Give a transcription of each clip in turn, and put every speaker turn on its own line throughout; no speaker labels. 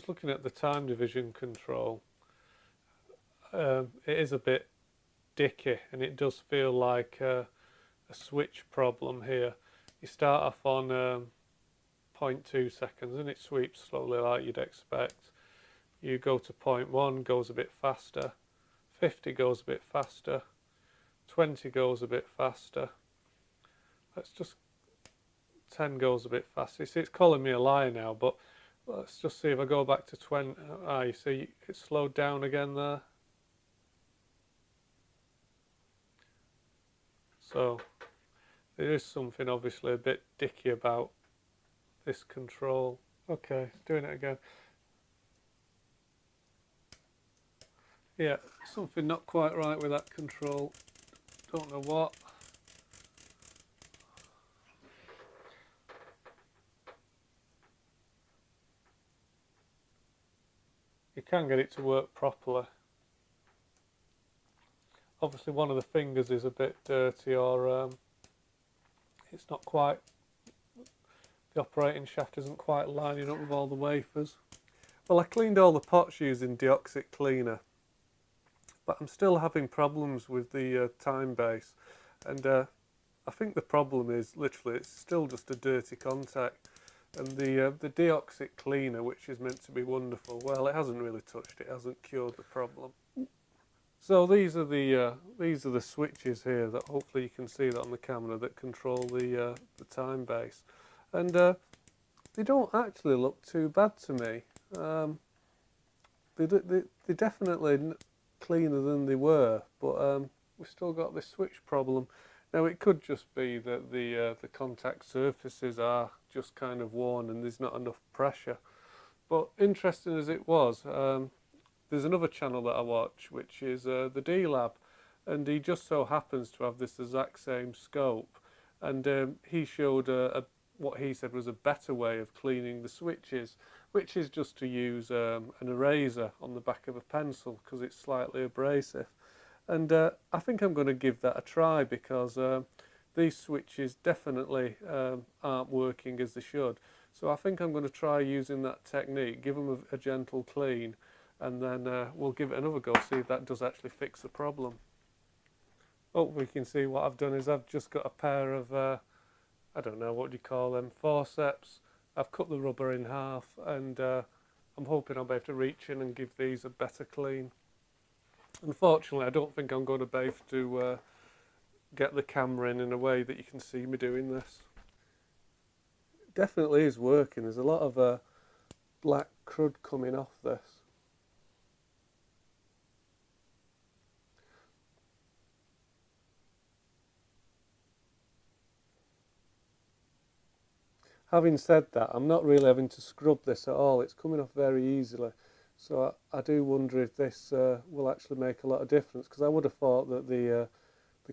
just looking at the time division control, it is a bit dicky and it does feel like a switch problem here. You start off on 0.2 seconds and it sweeps slowly like you'd expect. You go to 0.1, goes a bit faster, 50 goes a bit faster, 20 goes a bit faster. Let's just 10 goes a bit faster. You see, it's calling me a liar now, but let's just see if I go back to 20. You see it slowed down again there. So there is something obviously a bit dicky about this control. Okay, it's doing it again. Yeah, something not quite right with that control. Don't know what. You can get it to work properly. Obviously one of the fingers is a bit dirty, or it's not quite, the operating shaft isn't quite lining up with all the wafers. Well, I cleaned all the pots using deoxit cleaner, but I'm still having problems with the time base, and I think the problem is literally it's still just a dirty contact, and the deoxit cleaner, which is meant to be wonderful, well, it hasn't really touched it, hasn't cured the problem. So these are the switches here that hopefully you can see that on the camera that control the time base, and they don't actually look too bad to me. They're definitely cleaner than they were, but we've still got this switch problem. Now it could just be that the contact surfaces are just kind of worn and there's not enough pressure. But interesting as it was, there's another channel that I watch, which is the D-Lab, and he just so happens to have this exact same scope, and he showed what he said was a better way of cleaning the switches, which is just to use an eraser on the back of a pencil because it's slightly abrasive. And I think I'm going to give that a try, because these switches definitely aren't working as they should. So I think I'm going to try using that technique, give them a gentle clean, and then we'll give it another go, see if that does actually fix the problem. Hopefully you can see what I've done is I've just got a pair of, I don't know, what do you call them, forceps. I've cut the rubber in half, and I'm hoping I'll be able to reach in and give these a better clean. Unfortunately, I don't think I'm going to be able to get the camera in a way that you can see me doing this. It definitely is working. There's a lot of black crud coming off this. Having said that, I'm not really having to scrub this at all. It's coming off very easily. So I do wonder if this will actually make a lot of difference, because I would have thought that the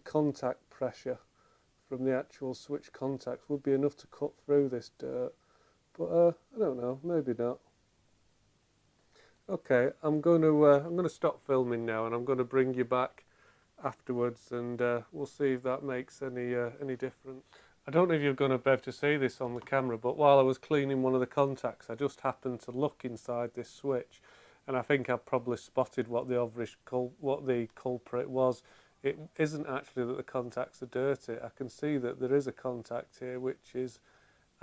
contact pressure from the actual switch contacts would be enough to cut through this dirt. But I don't know, maybe not. Okay, I'm going to stop filming now, and I'm going to bring you back afterwards, and we'll see if that makes any difference. I don't know if you're going to be able to see this on the camera, but while I was cleaning one of the contacts, I just happened to look inside this switch, and I think I've probably spotted what the culprit was. It isn't actually that the contacts are dirty. I can see that there is a contact here which is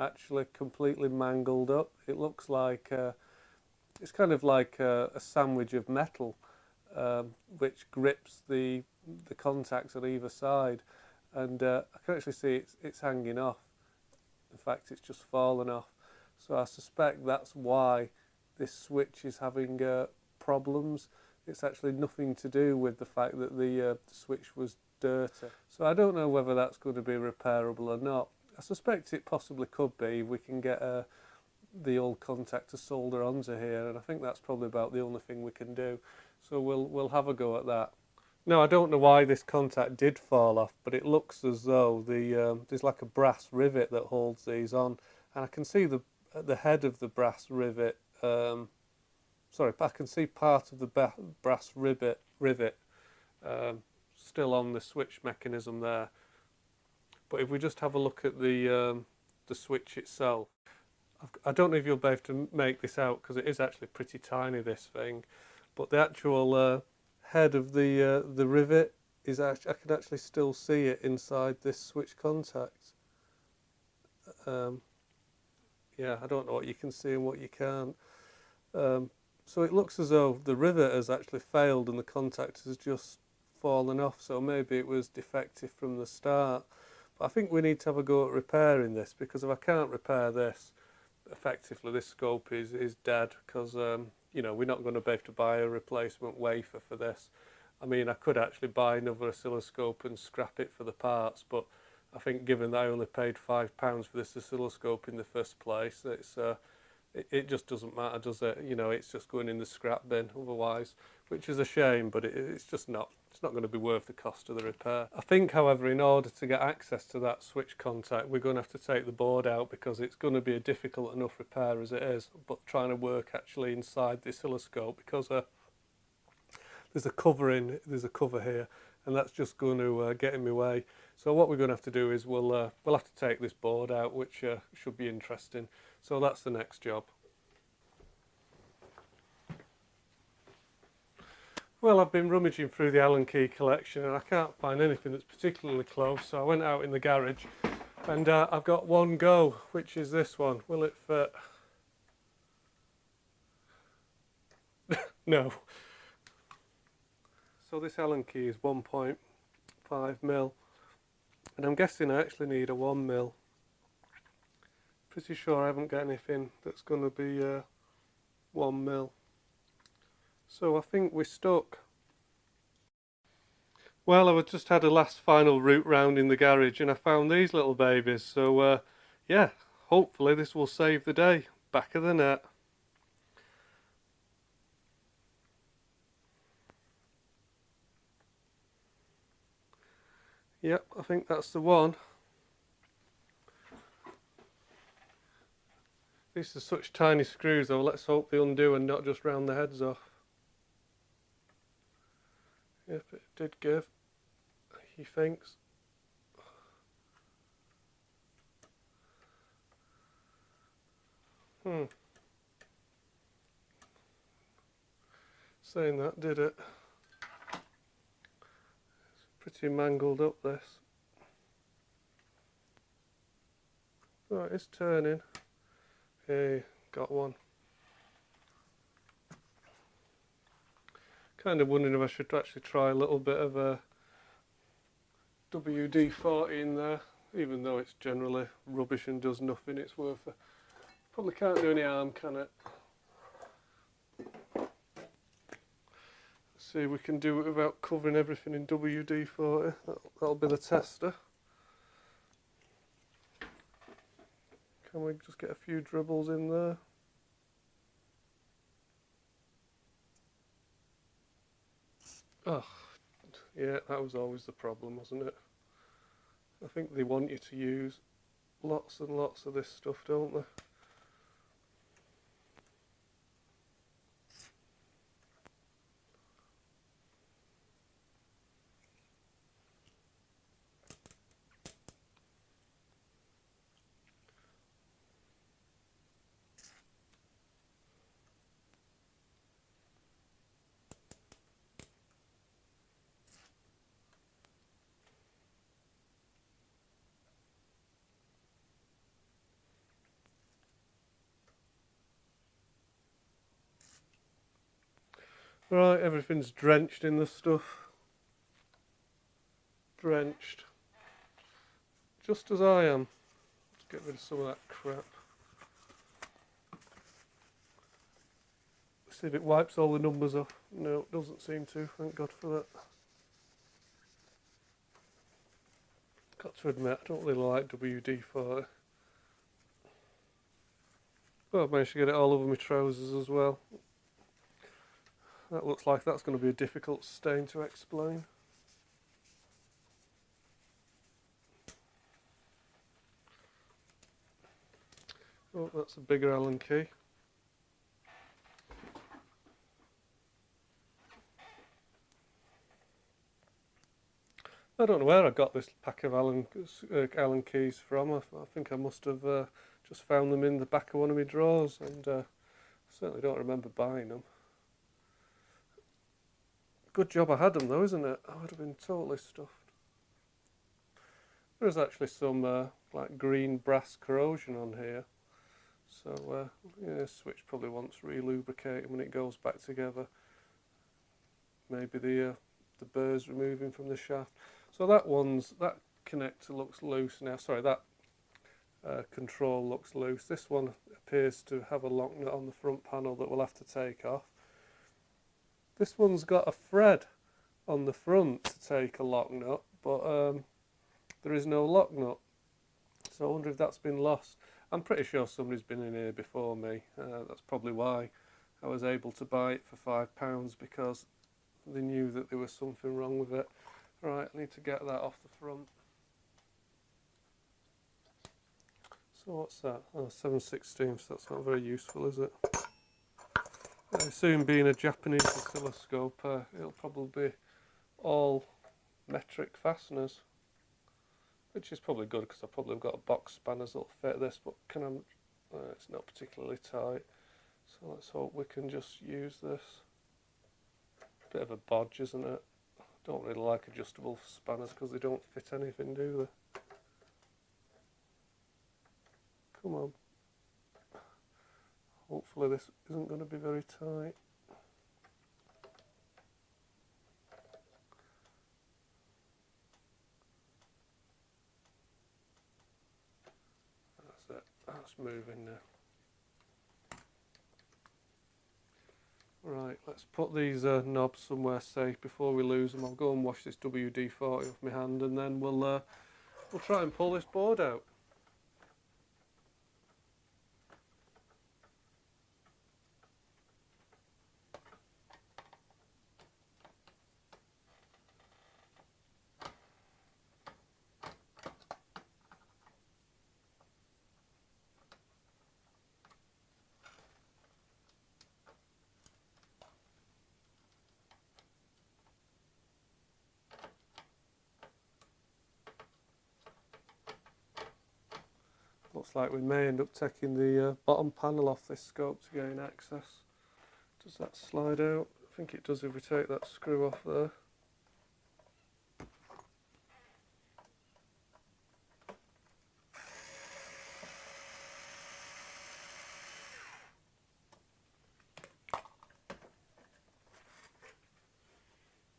actually completely mangled up. It looks like it's kind of like a sandwich of metal, which grips the contacts on either side. And I can actually see it's hanging off. In fact, it's just fallen off. So I suspect that's why this switch is having problems. It's actually nothing to do with the fact that the switch was dirty. So I don't know whether that's going to be repairable or not. I suspect it possibly could be if we can get the old contact to solder onto here, and I think that's probably about the only thing we can do. So we'll have a go at that. No, I don't know why this contact did fall off, but it looks as though there's like a brass rivet that holds these on, and I can see the head of the brass rivet. Sorry, I can see part of the brass rivet still on the switch mechanism there. But if we just have a look at the switch itself, I don't know if you'll be able to make this out because it is actually pretty tiny, this thing, but the actual head of the rivet is actually, I can actually still see it inside this switch contact. Yeah, I don't know what you can see and what you can't. So it looks as though the rivet has actually failed and the contact has just fallen off, so maybe it was defective from the start. But I think we need to have a go at repairing this, because if I can't repair this, effectively this scope is dead, because you know, we're not going to be able to buy a replacement wafer for this. I mean, I could actually buy another oscilloscope and scrap it for the parts, but I think given that I only paid £5 for this oscilloscope in the first place, it just doesn't matter, does it? You know, it's just going in the scrap bin otherwise, which is a shame, but it's just not. It's not going to be worth the cost of the repair. I think, however, in order to get access to that switch contact, we're going to have to take the board out, because it's going to be a difficult enough repair as it is, but trying to work actually inside the oscilloscope, because there's a cover here, and that's just going to get in my way. So what we're going to have to do is we'll have to take this board out, which should be interesting. So that's the next job. Well, I've been rummaging through the Allen key collection and I can't find anything that's particularly close, so I went out in the garage and I've got one go, which is this one. Will it fit? No. So this Allen key is 1.5mm, and I'm guessing I actually need a 1mm. Pretty sure I haven't got anything that's going to be 1mm. So I think we're stuck. Well, I've just had a last final route round in the garage and I found these little babies. So yeah, hopefully this will save the day. Back of the net. Yep, I think that's the one. These are such tiny screws though, let's hope they undo and not just round the heads off. Yep, it did give, he thinks. Saying that, did it? It's pretty mangled up, this. Oh, it's turning. Hey, got one. Kind of wondering if I should actually try a little bit of a WD-40 in there, even though it's generally rubbish and does nothing. It's worth it. Probably can't do any harm, can it? Let's see if we can do it without covering everything in WD-40. That'll be the tester. Can we just get a few dribbles in there? Oh, yeah, that was always the problem, wasn't it? I think they want you to use lots and lots of this stuff, don't they? Right, everything's drenched in the stuff. Drenched. Just as I am. Let's get rid of some of that crap. See if it wipes all the numbers off. No, it doesn't seem to, thank God for that. Got to admit, I don't really like WD-40. Well, I've managed to get it all over my trousers as well. That looks like that's going to be a difficult stain to explain. Oh, that's a bigger Allen key. I don't know where I got this pack of Allen keys from. I think I must have just found them in the back of one of my drawers, and certainly don't remember buying them. Good job I had them though, isn't it? I would have been totally stuffed. There's actually some like green brass corrosion on here, so yeah, switch probably wants re-lubricating when it goes back together. Maybe the burrs removing from the shaft. So that connector looks loose now. Sorry, that control looks loose. This one appears to have a lock nut on the front panel that we'll have to take off. This one's got a thread on the front to take a lock nut, but there is no lock nut. So I wonder if that's been lost. I'm pretty sure somebody's been in here before me. That's probably why I was able to buy it for £5, because they knew that there was something wrong with it. Right, I need to get that off the front. So what's that? Oh, 7/16, that's not very useful, is it? I assume being a Japanese oscilloscope, it'll probably be all metric fasteners, which is probably good because I've probably got a box spanners that'll fit this, but it's not particularly tight, so let's hope we can just use this. Bit of a bodge, isn't it? Don't really like adjustable spanners because they don't fit anything, do they? Come on. Hopefully this isn't going to be very tight. That's it. That's moving now. Right, let's put these knobs somewhere safe before we lose them. I'll go and wash this WD-40 off my hand, and then we'll try and pull this board out. Looks like we may end up taking the bottom panel off this scope to gain access. Does that slide out? I think it does if we take that screw off there.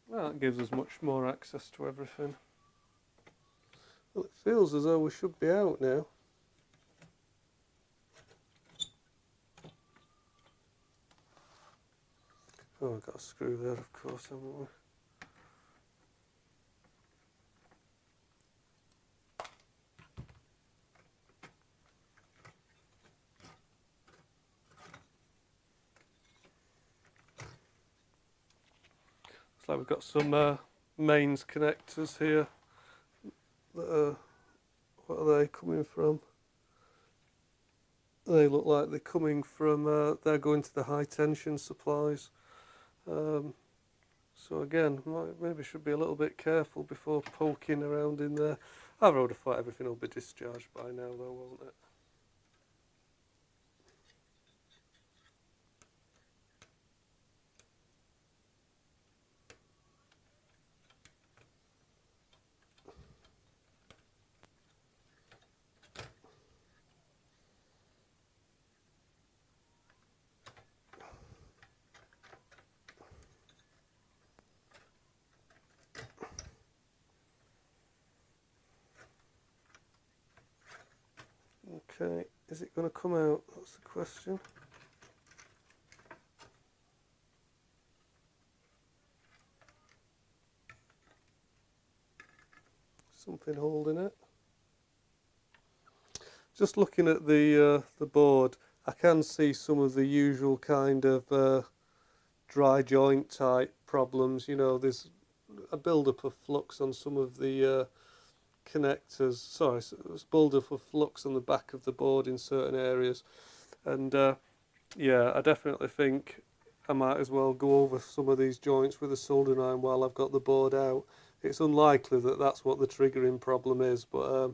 Well, that gives us much more access to everything. Well, it feels as though we should be out now. Oh, we've got a screw there, of course, haven't we? Looks like we've got some mains connectors here. That what are they coming from? They look like they're coming from, they're going to the high tension supplies. So again, maybe should be a little bit careful before poking around in there. I would have thought everything will be discharged by now though, won't it? Okay, is it going to come out? That's the question. Something holding it. Just looking at the board, I can see some of the usual kind of dry joint type problems. You know, there's a build-up of flux on some of the connectors. Sorry, it's build-up of flux on the back of the board in certain areas, and yeah, I definitely think I might as well go over some of these joints with a soldering iron while I've got the board out. it's unlikely that that's what the triggering problem is, but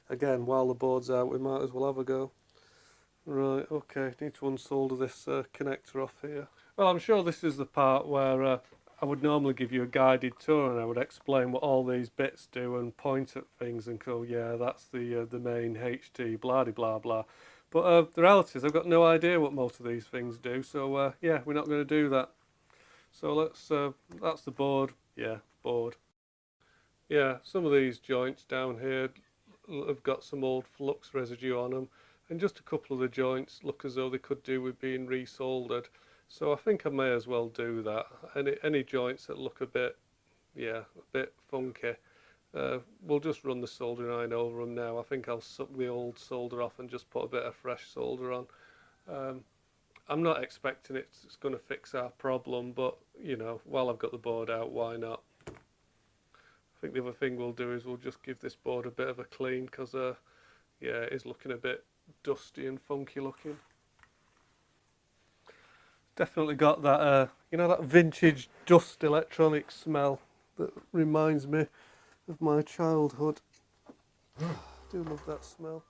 again, while the board's out, we might as well have a go. Right, okay, need to unsolder this connector off here. Well, I'm sure this is the part where I would normally give you a guided tour and I would explain what all these bits do and point at things and go, yeah, that's the main HT, blah blah blah. But the reality is I've got no idea what most of these things do, so yeah, we're not going to do that. So that's the board, yeah, board. Yeah, some of these joints down here have got some old flux residue on them, and just a couple of the joints look as though they could do with being resoldered. So I think I may as well do that. Any joints that look a bit, yeah, a bit funky, we'll just run the soldering iron over them now. I think I'll suck the old solder off and just put a bit of fresh solder on. I'm not expecting it's going to fix our problem, but you know, while I've got the board out, why not? I think the other thing we'll do is we'll just give this board a bit of a clean, because yeah, it is looking a bit dusty and funky looking. Definitely got that, you know, that vintage dust electronic smell that reminds me of my childhood. I do love that smell.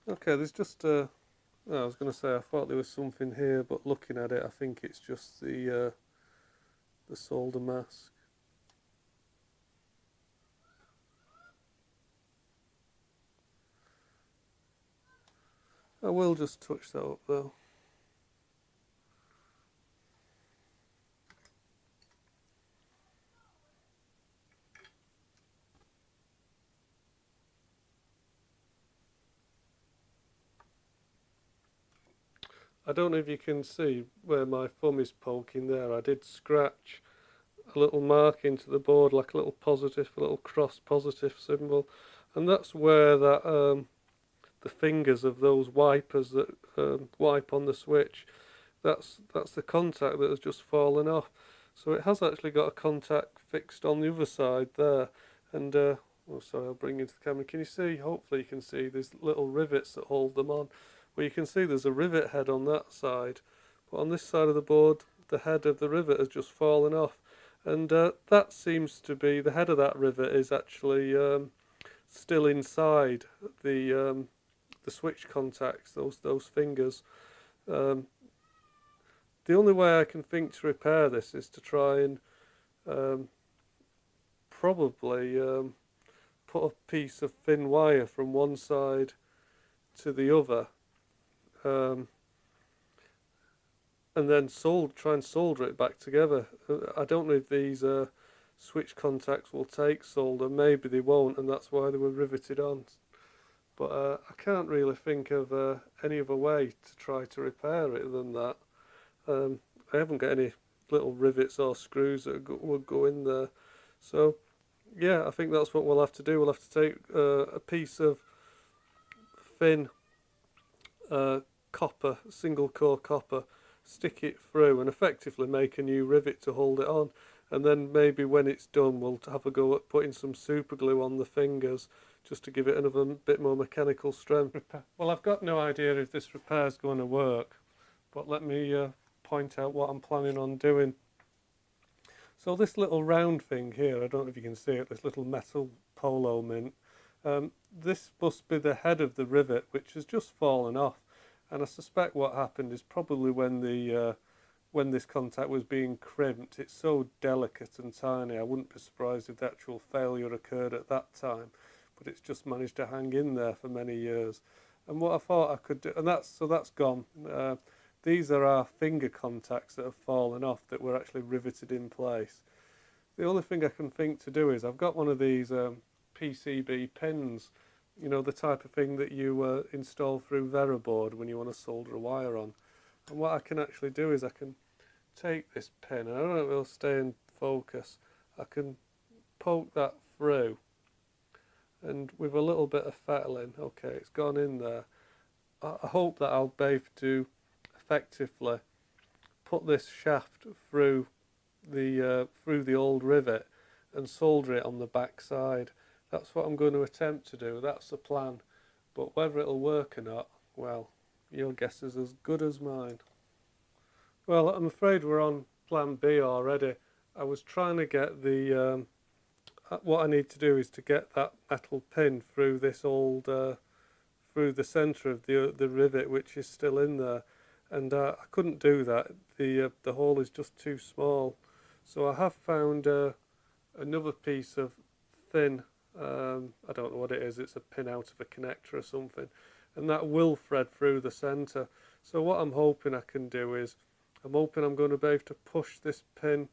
Okay, there's just I was going to say I thought there was something here, but looking at it, I think it's just the solder mask. I will just touch that up though. I don't know if you can see where my thumb is poking there. I did scratch a little mark into the board, like a little positive, a little cross positive symbol, and that's where that the fingers of those wipers that wipe on the switch, that's the contact that has just fallen off. So it has actually got a contact fixed on the other side there, and oh sorry, I'll bring you into the camera. Can you see? Hopefully you can see there's little rivets that hold them on. Well, you can see there's a rivet head on that side, but on this side of the board, the head of the rivet has just fallen off, and that seems to be, the head of that rivet is actually still inside the switch contacts, those fingers. The only way I can think to repair this is to try and probably put a piece of thin wire from one side to the other, and then try and solder it back together. I don't know if these switch contacts will take solder, maybe they won't, and that's why they were riveted on. But I can't really think of any other way to try to repair it than that. I haven't got any little rivets or screws that would go in there. So yeah, I think that's what we'll have to do. We'll have to take a piece of thin copper, single core copper, stick it through and effectively make a new rivet to hold it on. and then maybe when it's done we'll have a go at putting some super glue on the fingers just to give it another bit more mechanical strength. Well, I've got no idea if this repair is going to work, but let me point out what I'm planning on doing. So this little round thing here, I don't know if you can see it, this little metal polo mint, this must be the head of the rivet, which has just fallen off, and I suspect what happened is probably when this contact was being crimped. It's so delicate and tiny, I wouldn't be surprised if the actual failure occurred at that time, but it's just managed to hang in there for many years. And what I thought I could do, and that's gone. These are our finger contacts that have fallen off that were actually riveted in place. The only thing I can think to do is I've got one of these PCB pins, you know, the type of thing that you install through Veraboard when you want to solder a wire on. And what I can actually do is I can take this pin, and I don't know if it'll stay in focus, I can poke that through, and with a little bit of fettling, okay, it's gone in there. I hope that I'll be able to effectively put this shaft through the old rivet and solder it on the back side. That's what I'm going to attempt to do. That's the plan. But whether it'll work or not, well, your guess is as good as mine. Well, I'm afraid we're on plan B already. I was trying to get the what I need to do is to get that metal pin through this old through the centre of the rivet, which is still in there, and I couldn't do that. The hole is just too small. So I have found another piece of thin, I don't know what it is, it's a pin out of a connector or something, and that will thread through the centre. So what I'm hoping I can do is, I'm hoping I'm going to be able to push this pin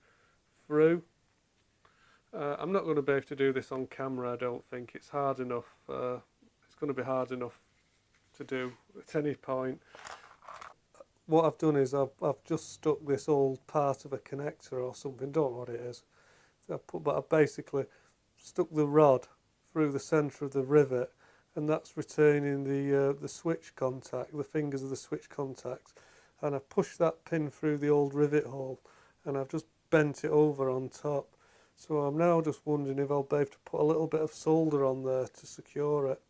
through. I'm not going to be able to do this on camera, I don't think. It's hard enough, it's going to be hard enough to do at any point. What I've done is I've just stuck this old part of a connector or something, don't know what it is. But I've basically stuck the rod through the centre of the rivet, and that's retaining the switch contact, the fingers of the switch contacts. And I've pushed that pin through the old rivet hole, and I've just bent it over on top. So I'm now just wondering if I'll be able to put a little bit of solder on there to secure it.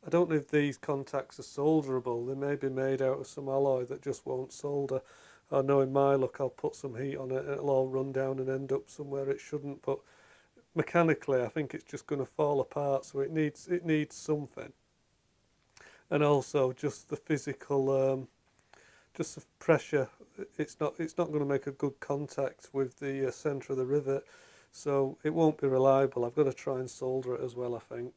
I don't know if these contacts are solderable. They may be made out of some alloy that just won't solder. I know in my luck I'll put some heat on it and it'll all run down and end up somewhere it shouldn't, but mechanically I think it's just going to fall apart, so it needs something. And also just the physical, just the pressure, it's not going to make a good contact with the centre of the rivet, so it won't be reliable. I've got to try and solder it as well, I think.